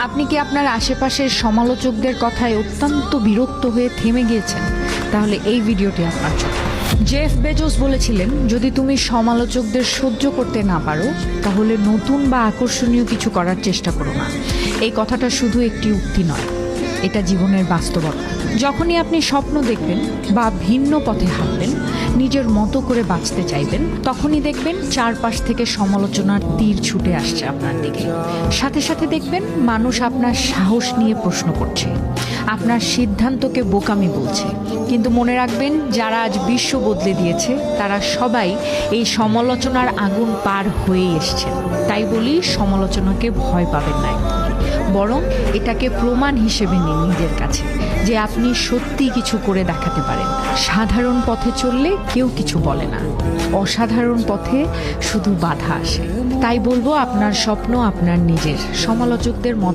আপনি কি আপনার আশেপাশের সমালোচকদের কথায় অত্যন্ত বিরক্ত হয়ে থেমে গিয়েছেন? তাহলে এই ভিডিওটি আপনার জন্য। জেফ বেজোস বলেছিলেন, যদি তুমি সমালোচকদের সহ্য করতে না পারো তাহলে নতুন বা আকর্ষণীয় কিছু করার চেষ্টা করো না। এই কথাটা শুধু একটি উক্তি নয়, এটা জীবনের বাস্তবতা। যখনই আপনি স্বপ্ন দেখবেন বা ভিন্ন পথে হাঁটবেন, নিজের মতো করে বাঁচতে চাইবেন, তখনই দেখবেন চারপাশ থেকে সমালোচনার তীর ছুটে আসছে আপনার দিকে। সাথে সাথে দেখবেন মানুষ আপনার সাহস নিয়ে প্রশ্ন করছে, আপনার সিদ্ধান্তকে বোকামি বলছে। কিন্তু মনে রাখবেন, যারা আজ বিশ্ব বদলে দিয়েছে তারা সবাই এই সমালোচনার আগুন পার হয়ে এসছে। তাই বলি, সমালোচনাকে ভয় পাবেন না, বরং এটাকে প্রমাণ হিসেবে নিন নিজের কাছে যে আপনি সত্যি কিছু করে দেখাতে পারেন। সাধারণ পথে চললে কেউ কিছু বলে না, অসাধারণ পথে শুধু বাধা আসে। তাই বলবো, আপনার স্বপ্ন আপনার নিজের, সমালোচকদের মত